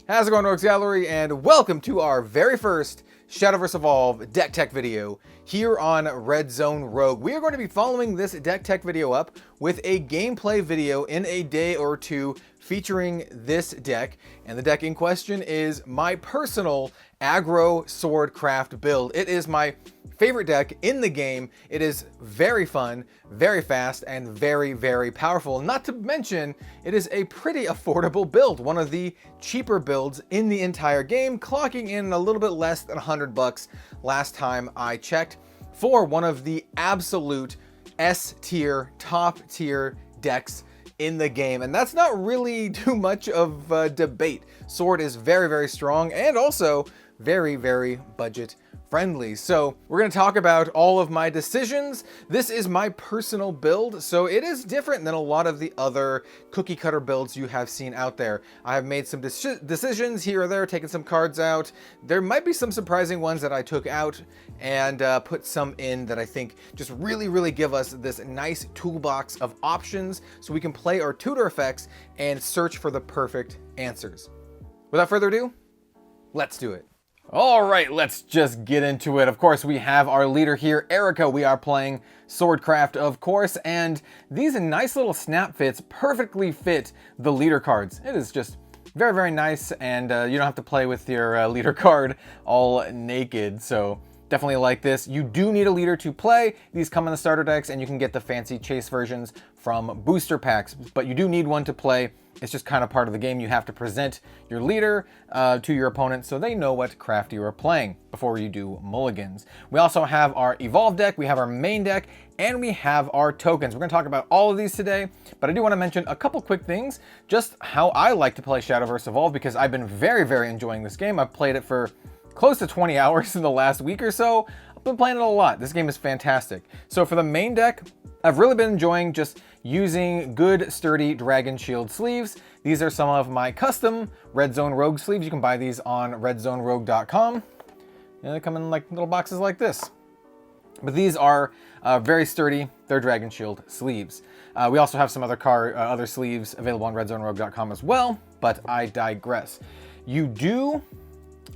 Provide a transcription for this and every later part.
How's it going, Rogues Gallery, and welcome to our very first Shadowverse Evolve deck tech video here on Red Zone Rogue. We are going to be following this deck tech video up with a gameplay video in a day or two featuring this deck, and the deck in question is my personal aggro Swordcraft build. It is my favorite deck in the game. It is very fun, very fast, and very, very powerful. Not to mention, it is a pretty affordable build, one of the cheaper builds in the entire game, clocking in a little bit less than $100 last time I checked, for one of the absolute S tier, top tier decks in the game. And that's not really too much of a debate. Sword is very, very strong and also very, very budget friendly. So we're going to talk about all of my decisions. This is my personal build, so it is different than a lot of the other cookie cutter builds you have seen out there. I have made some decisions here or there, taken some cards out. There might be some surprising ones that I took out and put some in that I think just really give us this nice toolbox of options so we can play our tutor effects and search for the perfect answers. Without further ado, let's do it. All right, let's just get into it. Of course, we have our leader here, Erica. We are playing Swordcraft, of course, and these nice little snap fits perfectly fit the leader cards. It is just very, very nice, and you don't have to play with your leader card all naked, so definitely like this. You do need a leader to play. These come in the starter decks, and you can get the fancy chase versions from booster packs, but you do need one to play. It's just kind of part of the game. You have to present your leader to your opponent so they know what craft you are playing before you do mulligans. We also have our Evolve deck, we have our main deck, and we have our tokens. We're going to talk about all of these today, but I do want to mention a couple quick things, just how I like to play Shadowverse Evolve, because I've been very enjoying this game. I've played it for close to 20 hours in the last week or so. I've been playing it a lot. This game is fantastic. So for the main deck, I've really been enjoying just using good, sturdy Dragon Shield sleeves. These are some of my custom Red Zone Rogue sleeves. You can buy these on redzonerogue.com. And they come in like little boxes like this. But these are very sturdy. They're Dragon Shield sleeves. We also have some other sleeves available on redzonerogue.com as well, but I digress.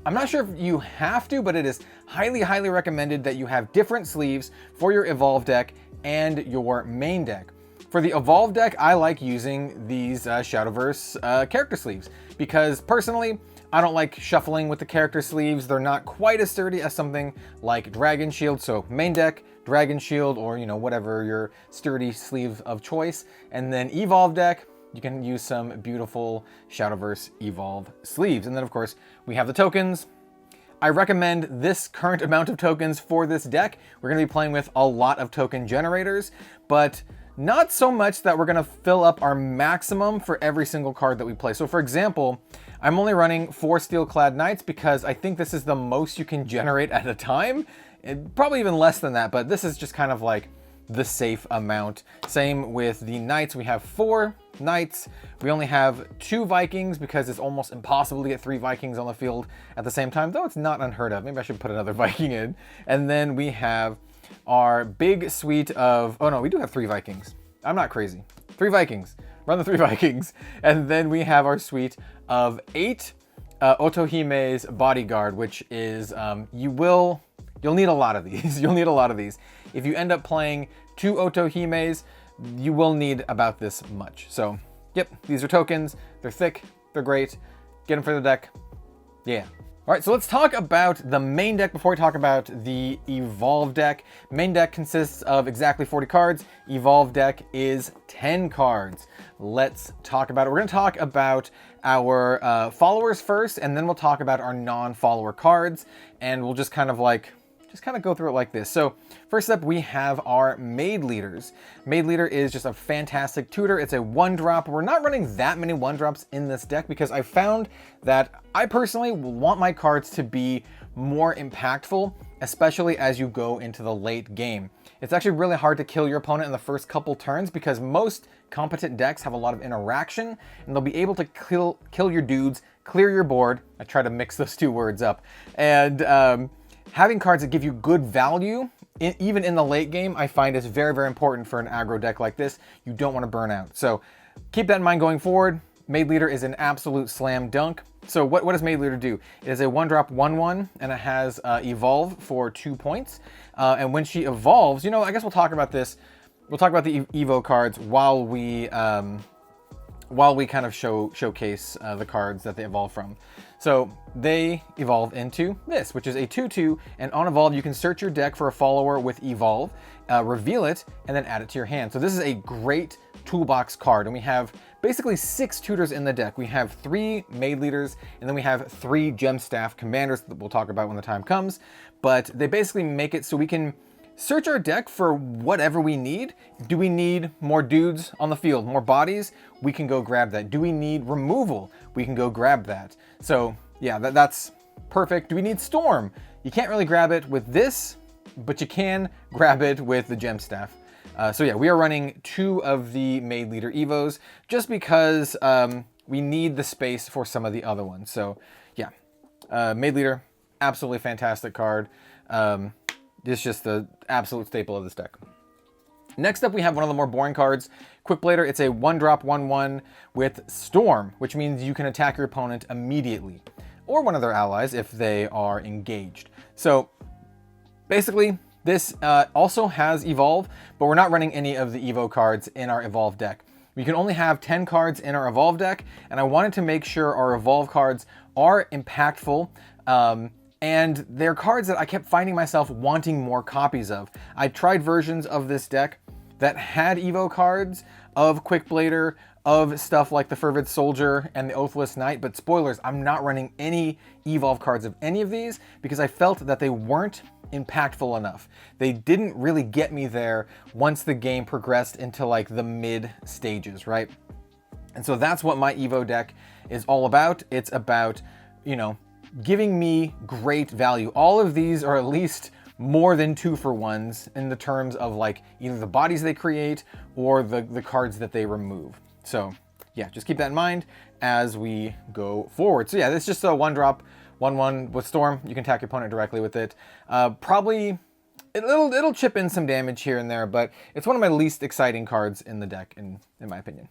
I'm not sure if you have to, but it is highly recommended that you have different sleeves for your Evolve deck and your main deck. For the Evolve deck, I like using these Shadowverse character sleeves, because personally, I don't like shuffling with the character sleeves. They're not quite as sturdy as something like Dragon Shield. So main deck, Dragon Shield, or whatever your sturdy sleeve of choice. And then Evolve deck, you can use some beautiful Shadowverse Evolve sleeves. And then of course, we have the tokens. I recommend this current amount of tokens for this deck. We're going to be playing with a lot of token generators, but not so much that we're going to fill up our maximum for every single card that we play. So for example, I'm only running 4 Steel-Clad Knights because I think this is the most you can generate at a time. Probably even less than that, but this is just kind of like the safe amount. Same with the Knights. We have 4 Knights. We only have 2 Vikings because it's almost impossible to get 3 Vikings on the field at the same time, though it's not unheard of. Maybe I should put another Viking in. And then we have our big suite of, oh no, we do have 3 Vikings. I'm not crazy. 3 Vikings. Run the 3 Vikings. And then we have our suite of 8 Otohime's Bodyguard, which is, you'll need a lot of these. You'll need a lot of these. If you end up playing 2 Otohimes, you will need about this much. So, yep, these are tokens. They're thick. They're great. Get them for the deck. Yeah. All right, so let's talk about the main deck before we talk about the Evolve deck. Main deck consists of exactly 40 cards. Evolve deck is 10 cards. Let's talk about it. We're going to talk about our followers first, and then we'll talk about our non-follower cards, and we'll just kind of go through it like this. So first up, we have our Maid Leaders. Maid Leader is just a fantastic tutor. It's a 1-drop. We're not running that many 1-drops in this deck because I found that I personally want my cards to be more impactful, especially as you go into the late game. It's actually really hard to kill your opponent in the first couple turns because most competent decks have a lot of interaction, and they'll be able to kill your dudes, clear your board. I try to mix those 2 words up. And having cards that give you good value, even in the late game, I find is very important for an aggro deck like this. You don't want to burn out. So keep that in mind going forward. Maid Leader is an absolute slam dunk. So what does Maid Leader do? It is a 1-drop 1/1, and it has Evolve for 2 points. And when she evolves, you know, I guess we'll talk about this. We'll talk about the Evo cards while we kind of showcase the cards that they evolve from. So they evolve into this, which is a 2/2, and on evolve you can search your deck for a follower with evolve, reveal it, and then add it to your hand. So this is a great toolbox card, and we have basically 6 tutors in the deck. We have 3 Maid Leaders, and then we have 3 Gem Staff Commanders that we'll talk about when the time comes. But they basically make it so we can search our deck for whatever we need. Do we need more dudes on the field, more bodies? We can go grab that. Do we need removal? We can go grab that. So yeah, that's perfect. Do we need Storm? You can't really grab it with this, but you can grab it with the Gem Staff. So yeah, we are running 2 of the Maid Leader Evos just because we need the space for some of the other ones. So yeah, Maid Leader, absolutely fantastic card. It's just the absolute staple of this deck. Next up, we have one of the more boring cards, Quickblader. It's a 1-drop 1/1 with Storm, which means you can attack your opponent immediately, or one of their allies if they are engaged. So basically, this also has Evolve, but we're not running any of the Evo cards in our Evolve deck. We can only have 10 cards in our Evolve deck, and I wanted to make sure our Evolve cards are impactful, and they're cards that I kept finding myself wanting more copies of. I tried versions of this deck that had Evo cards of Quickblader, of stuff like the Fervid Soldier and the Oathless Knight, but spoilers, I'm not running any Evolve cards of any of these because I felt that they weren't impactful enough. They didn't really get me there once the game progressed into like the mid stages, right? And so that's what my Evo deck is all about. It's about, you know, giving me great value. All of these are at least more than 2-for-1s in the terms of like either the bodies they create or the cards that they remove. So yeah, just keep that in mind as we go forward. So yeah, it's just a 1-drop 1/1 with Storm. You can attack your opponent directly with it. Probably it'll chip in some damage here and there, but it's one of my least exciting cards in the deck, in my opinion,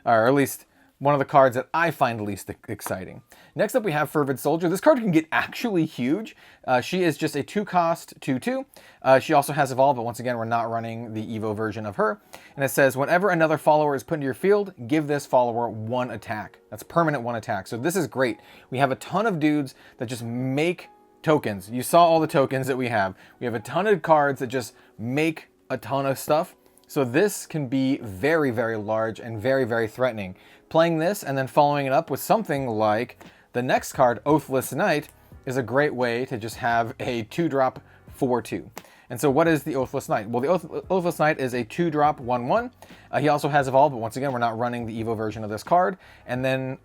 or at least one of the cards that I find least exciting. Next up, we have Fervid Soldier. This card can get actually huge. She is just a 2-cost 2/2. She also has Evolve, but once again, we're not running the Evo version of her. And it says, whenever another follower is put into your field, give this follower 1 attack. That's permanent 1 attack. So this is great. We have a ton of dudes that just make tokens. You saw all the tokens that we have. We have a ton of cards that just make a ton of stuff. So this can be very, very large and very, very threatening. Playing this and then following it up with something like the next card, Oathless Knight, is a great way to just have a 2-drop 4/2. And so what is the Oathless Knight? Well, the Oathless Knight is a 2-drop 1/1. He also has Evolve, but once again, we're not running the Evo version of this card. And then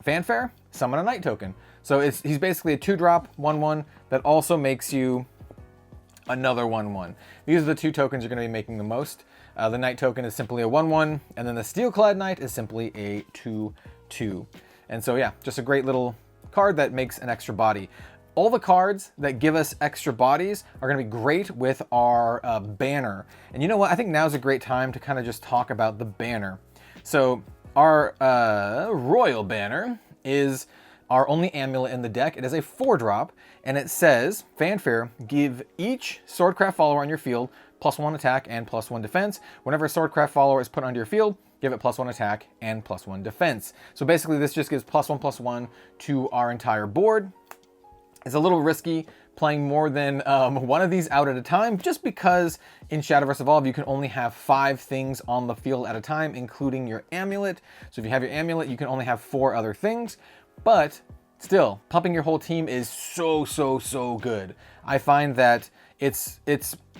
Fanfare, summon a Knight token. So he's basically a 2-drop 1/1 that also makes you another 1/1. These are the 2 tokens you're going to be making the most. The Knight token is simply a 1/1, and then the Steelclad Knight is simply a 2/2. And so yeah, just a great little card that makes an extra body. All the cards that give us extra bodies are going to be great with our banner. And you know what? I think now's a great time to kind of just talk about the banner. So our Royal Banner is our only amulet in the deck. It is a 4-drop, and it says, Fanfare, give each Swordcraft follower on your field +1 attack and +1 defense. Whenever a Swordcraft follower is put onto your field, give it +1 attack and +1 defense. So basically this just gives +1/+1 to our entire board. It's a little risky playing more than one of these out at a time, just because in Shadowverse Evolve you can only have 5 things on the field at a time, including your amulet. So if you have your amulet, you can only have 4 other things. But still, pumping your whole team is so good. I find that it's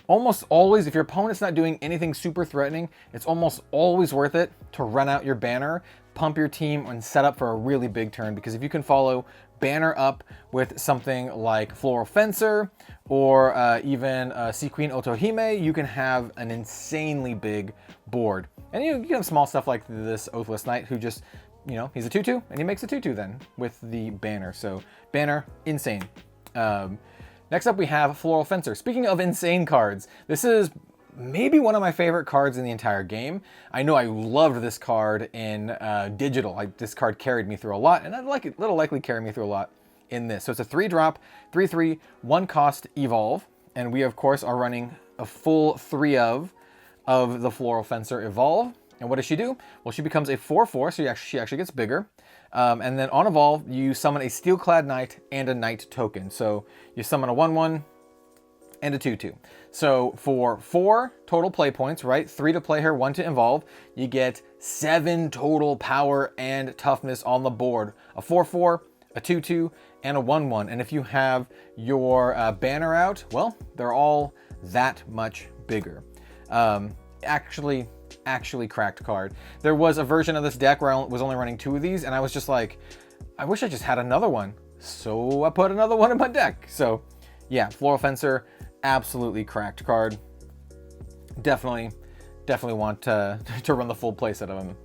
almost always, if your opponent's not doing anything super threatening, it's almost always worth it to run out your banner, pump your team, and set up for a really big turn. Because if you can follow banner up with something like Floral Fencer or even Sea Queen Otohime, you can have an insanely big board. And you can have small stuff like this Oathless Knight who just, you know, he's a 2/2 and he makes a 2/2 then with the banner. So banner, insane. Next up we have Floral Fencer. Speaking of insane cards, this is maybe one of my favorite cards in the entire game. I know I loved this card in digital. This card carried me through a lot, and it'll likely carry me through a lot in this. So it's a 3-drop, 3/3, 1 cost evolve, and we of course are running a full 3 of the Floral Fencer evolve. And what does she do? Well, she becomes a 4/4, so she actually gets bigger. And then on evolve, you summon a Steelclad Knight and a Knight token. So you summon a 1/1 and a 2/2. So for 4 total play points, right? 3 to play her, 1 to evolve, you get 7 total power and toughness on the board. A 4/4, a 2/2, and a 1/1. And if you have your banner out, well, they're all that much bigger. Actually cracked card. There was a version of this deck where I was only running 2 of these, and I was just like, I wish I just had another one. So I put another one in my deck. So yeah, Floral Fencer, absolutely cracked card. Definitely want to run the full playset of him.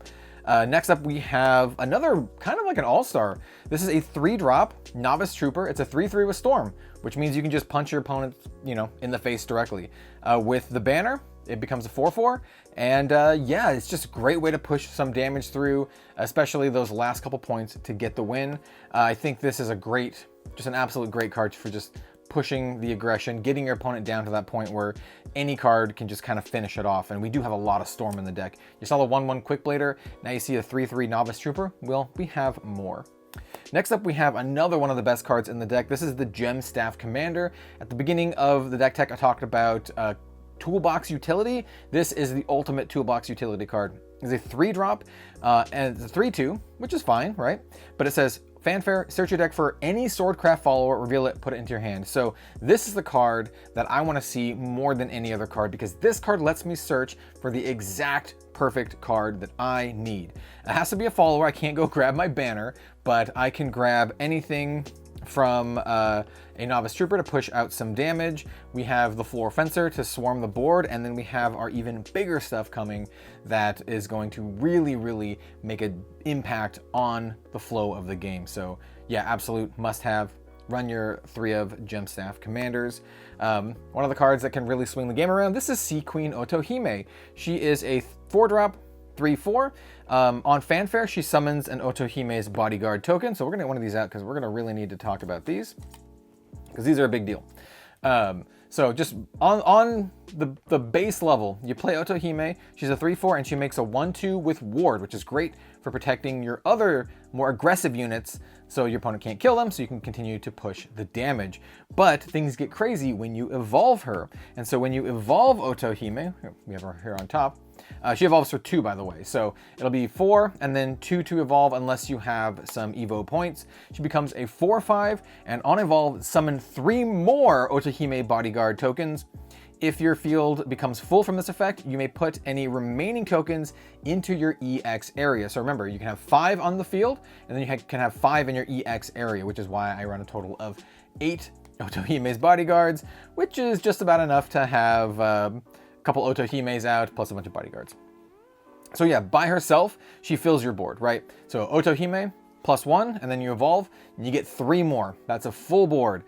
Next up, we have another kind of like an all-star. This is a 3-drop Novice Trooper. It's a 3/3 with Storm, which means you can just punch your opponent, in the face directly. With the banner, it becomes a 4/4, and yeah, it's just a great way to push some damage through, especially those last couple points to get the win. I think this is just an absolute great card for just pushing the aggression, getting your opponent down to that point where any card can just kind of finish it off. And we do have a lot of Storm in the deck. You saw the 1/1 Quick Blader, now you see a 3/3 Novice Trooper. Well, we have more. Next up, we have another one of the best cards in the deck. This is the Gem Staff Commander. At the beginning of the deck tech, I talked about Toolbox Utility. This is the ultimate Toolbox Utility card. It's a 3-drop, and it's a 3/2, which is fine, right? But it says, Fanfare, search your deck for any Swordcraft follower, reveal it, put it into your hand. So this is the card that I want to see more than any other card, because this card lets me search for the exact perfect card that I need. It has to be a follower. I can't go grab my banner, but I can grab anything from a Novice Trooper to push out some damage. We have the Floral Fencer to swarm the board, and then we have our even bigger stuff coming that is going to really make an impact on the flow of the game. So yeah, absolute must-have. Run your 3 of Gem Staff Commanders. One of the cards that can really swing the game around, this is Sea Queen Otohime. She is a 4-drop, 3/4. On Fanfare, she summons an Otohime's Bodyguard token. So we're going to get one of these out because we're going to really need to talk about these, because these are a big deal. So just on the base level, you play Otohime. She's a 3/4, and she makes a 1/2 with Ward, which is great for protecting your other more aggressive units, so your opponent can't kill them, so you can continue to push the damage. But things get crazy when you evolve her. And so when you evolve Otohime, we have her here on top, she evolves for 2, by the way. So it'll be 4 and then 2 to evolve unless you have some Evo points. She becomes a 4/5, and on evolve, summon 3 more Otohime Bodyguard tokens. If your field becomes full from this effect, you may put any remaining tokens into your EX area. So remember, you can have 5 on the field, and then you can have 5 in your EX area, which is why I run a total of 8 Otohime's Bodyguards, which is just about enough to have a couple Otohimes out, plus a bunch of bodyguards. So yeah, by herself, she fills your board, right? So Otohime, +1, and then you evolve, and you get 3 more. That's a full board.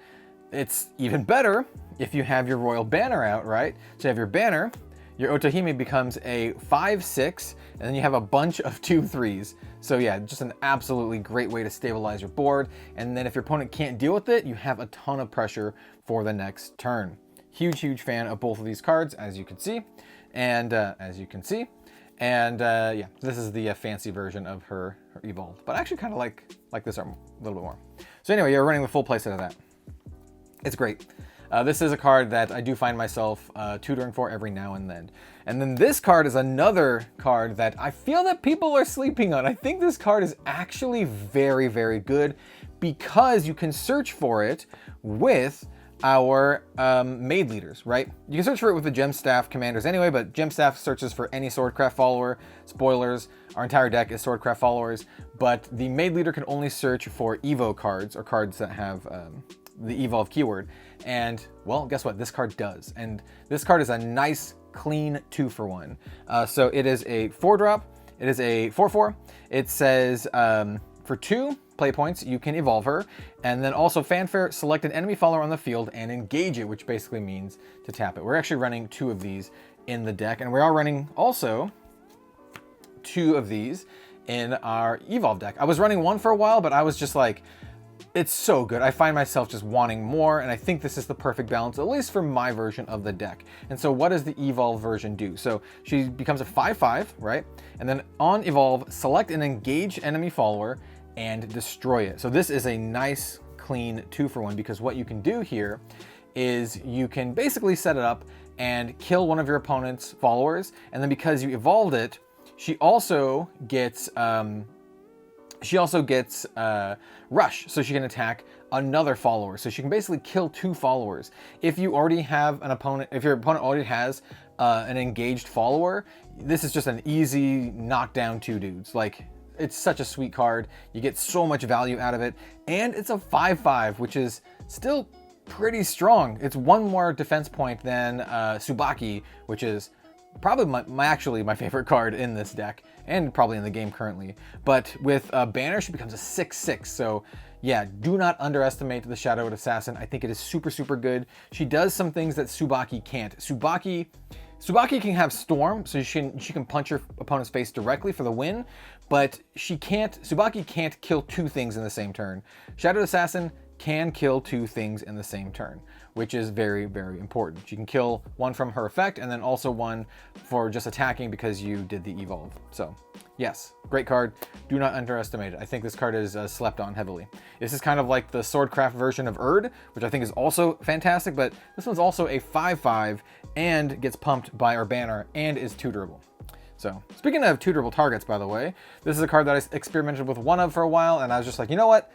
It's even better if you have your Royal Banner out, right? So you have your banner, your Otohime becomes a 5/6, and then you have a bunch of 2/3s. So yeah, just an absolutely great way to stabilize your board. And then if your opponent can't deal with it, you have a ton of pressure for the next turn. Huge fan of both of these cards, as you can see. And yeah, this is the fancy version of her evolved. But I actually kind of like this arm a little bit more. So anyway, you're running the full playset of that. It's great. This is a card that I do find myself tutoring for every now and then. And then this card is another card that I feel that people are sleeping on. I think this card is actually very good, because you can search for it with our maid leaders, right? You can search for it with the Gem Staff Commanders anyway, but Gem Staff searches for any Swordcraft follower. Spoilers, our entire deck is Swordcraft followers, but the maid leader can only search for Evo cards, or cards that have the evolve keyword. And well, guess what? This card does. And this card is a nice, clean 2-for-1. So it is a 4-drop. It is a 4/4. It says for 2 play points, you can evolve her. And then also Fanfare, select an enemy follower on the field and engage it, which basically means to tap it. We're actually running 2 of these in the deck. And we are running also 2 of these in our Evolve deck. I was running 1 for a while, but I was just like, it's so good. I find myself just wanting more, and I think this is the perfect balance, at least for my version of the deck. And so what does the Evolve version do? So she becomes a 5/5, right? And then on Evolve, select an engaged enemy follower and destroy it. So this is a nice, clean 2-for-1, because what you can do here is you can basically set it up and kill one of your opponent's followers, and then because you evolved it, she also gets rush, so she can attack another follower. So she can basically kill 2 followers. If you already have an opponent, if your opponent already has an engaged follower, this is just an easy knockdown 2 dudes. Like, it's such a sweet card. You get so much value out of it, and it's a 5/5, which is still pretty strong. It's 1 more defense point than Tsubaki, which is probably my favorite card in this deck, and probably in the game currently. But with Banner, she becomes a 6/6. So yeah, do not underestimate the Shadowed Assassin. I think it is super, super good. She does some things that Tsubaki can't. Tsubaki can have Storm, so she can punch her opponent's face directly for the win, but Tsubaki can't kill 2 things in the same turn. Shadowed Assassin can kill 2 things in the same turn, which is very, very important. She can kill 1 from her effect, and then also 1 for just attacking because you did the evolve. So yes, great card. Do not underestimate it. I think this card is slept on heavily. This is kind of like the Swordcraft version of Erd, which I think is also fantastic, but this one's also a 5/5 and gets pumped by our banner and is tutorable. So speaking of tutorable targets, by the way, this is a card that I experimented with 1 of for a while, and I was just like, you know what?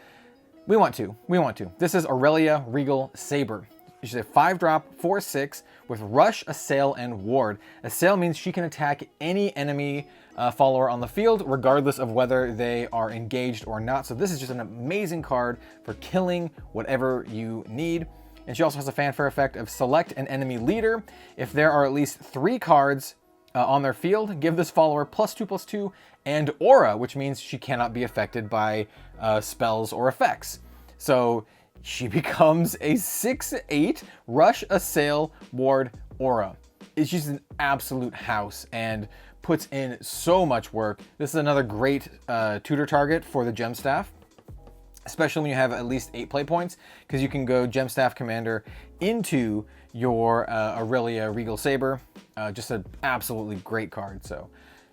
We want to. This is Aurelia Regal Saber. She's a 5-drop, 4/6 with Rush, Assail, and Ward. Assail means she can attack any enemy follower on the field, regardless of whether they are engaged or not. So this is just an amazing card for killing whatever you need. And she also has a fanfare effect of select an enemy leader. If there are at least 3 cards on their field, give this follower +2/+2 and Aura, which means she cannot be affected by spells or effects. So she becomes a 6/8 Rush, Assail, Ward, Aura. It's just an absolute house and puts in so much work. This is another great tutor target for the Gem Staff, especially when you have at least 8 play points, because you can go Gem Staff Commander into your Aurelia Regal Saber. Just an absolutely great card. So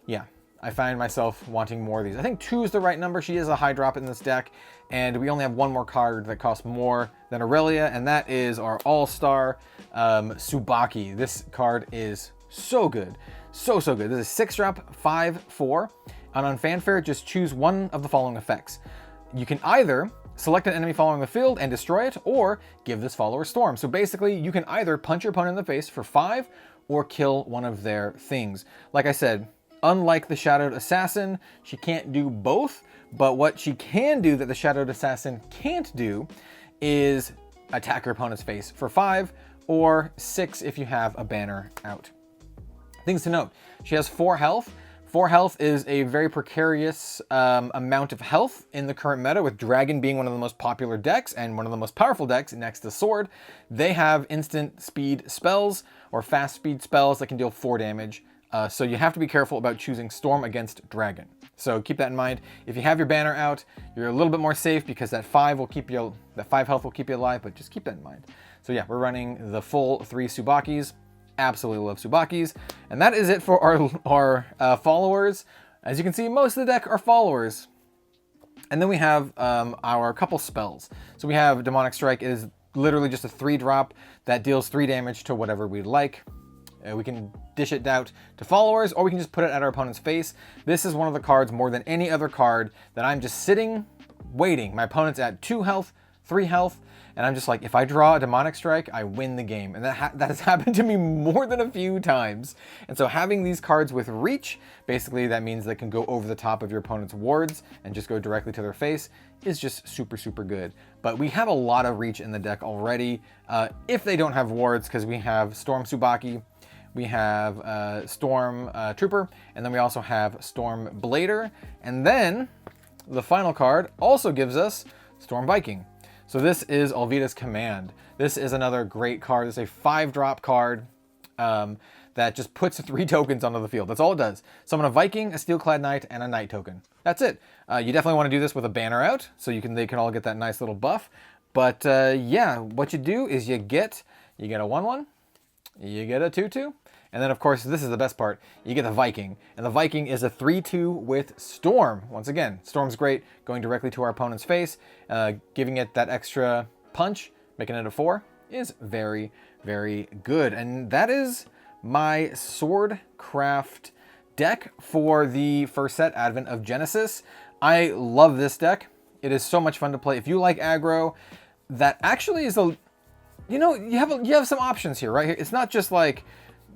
yeah, I find myself wanting more of these. I think 2 is the right number. She is a high drop in this deck, and we only have 1 more card that costs more than Aurelia, and that is our All-Star Tsubaki. This card is so good. So good. This is 6-drop, 5/4. And on Fanfare, just choose 1 of the following effects. You can either select an enemy following the field and destroy it, or give this follower Storm. So basically, you can either punch your opponent in the face for 5 or kill one of their things. Like I said, unlike the Shadowed Assassin, she can't do both, but what she can do that the Shadowed Assassin can't do is attack her opponent's face for 5 or 6 if you have a banner out. Things to note, she has 4 health. 4 health is a very precarious amount of health in the current meta, with Dragon being one of the most popular decks and one of the most powerful decks next to Sword. They have instant speed spells or fast speed spells that can deal 4 damage. So you have to be careful about choosing Storm against Dragon. So keep that in mind. If you have your banner out, you're a little bit more safe because that 5 health will keep you alive, but just keep that in mind. So yeah, we're running the full 3 Tsubakis. Absolutely love Tsubakis. And that is it for our followers. As you can see, most of the deck are followers. And then we have our couple spells. So we have Demonic Strike. It is literally just a 3-drop that deals 3 damage to whatever we'd like. We can dish it out to followers, or we can just put it at our opponent's face. This is one of the cards, more than any other card, that I'm just sitting, waiting. My opponent's at 2 health, 3 health, and I'm just like, if I draw a Demonic Strike, I win the game. And that has happened to me more than a few times. And so having these cards with reach, basically that means they can go over the top of your opponent's wards and just go directly to their face, is just super, super good. But we have a lot of reach in the deck already, if they don't have wards, because we have Storm Tsubaki, we have Storm Trooper, and then we also have Storm Blader. And then the final card also gives us Storm Viking. So this is Alvida's Command. This is another great card. It's a 5-drop card that that just puts 3 tokens onto the field. That's all it does. Summon a Viking, a Steel-clad Knight, and a Knight token. That's it. You definitely want to do this with a banner out, so they can all get that nice little buff. But yeah, what you do is you get a 1/1, you get a 2/2, and then of course this is the best part, you get the Viking. And the Viking is a 3/2 with Storm. Once again, Storm's great, going directly to our opponent's face, giving it that extra punch, making it a 4, is very, very good. And that is my Swordcraft deck for the first set, Advent of Genesis. I love this deck. It is so much fun to play. If you like aggro, that actually is a, you know, you have some options here, right? It's not just like,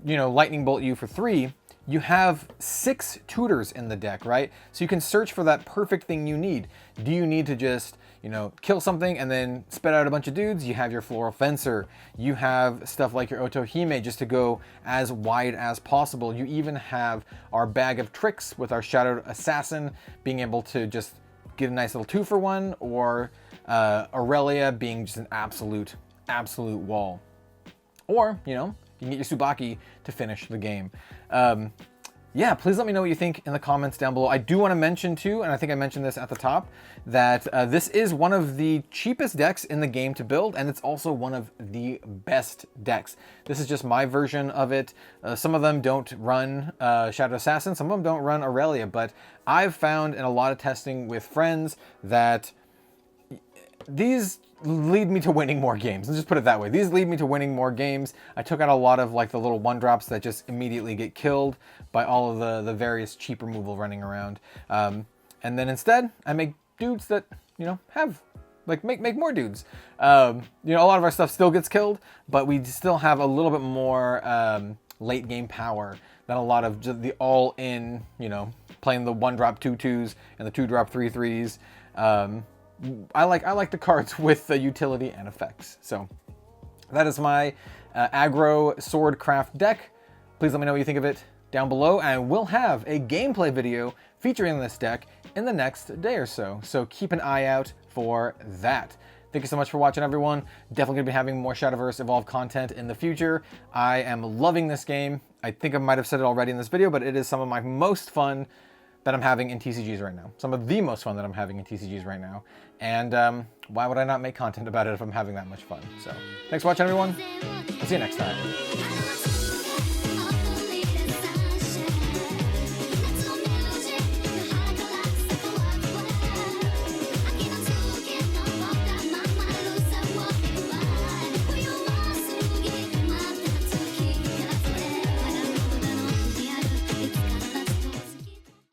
you know, lightning bolt you for 3. You have 6 tutors in the deck, right? So you can search for that perfect thing you need. Do you need to just, you know, kill something and then spit out a bunch of dudes? You have your Floral Fencer. You have stuff like your Otohime just to go as wide as possible. You even have our Bag of Tricks with our Shadowed Assassin being able to just get a nice little 2-for-1, or Aurelia being just an absolute wall. Or, you know, you can get your Tsubaki to finish the game. Yeah, please let me know what you think in the comments down below. I do want to mention too, and I think I mentioned this at the top, that this is one of the cheapest decks in the game to build, and it's also one of the best decks. This is just my version of it. Some of them don't run Shadow Assassin, some of them don't run Aurelia, but I've found in a lot of testing with friends that these lead me to winning more games. Let's just put it that way. These lead me to winning more games. I took out a lot of like the little 1-drops that just immediately get killed by all of the various cheap removal running around. And then instead, I make dudes that, you know, have, like, make more dudes. You know, a lot of our stuff still gets killed, but we still have a little bit more late game power than a lot of just the all-in, you know, playing the 1-drop 2/2s and the 2-drop 3/3s. I like the cards with the utility and effects. So that is my aggro Swordcraft deck. Please let me know what you think of it down below, and we'll have a gameplay video featuring this deck in the next day or so. So keep an eye out for that. Thank you so much for watching, everyone. Definitely gonna be having more Shadowverse Evolved content in the future. I am loving this game. I think I might have said it already in this video, but it is some of my most fun that I'm having in TCGs right now. Some of the most fun that I'm having in TCGs right now. And why would I not make content about it if I'm having that much fun? So thanks for watching, everyone. I'll see you next time.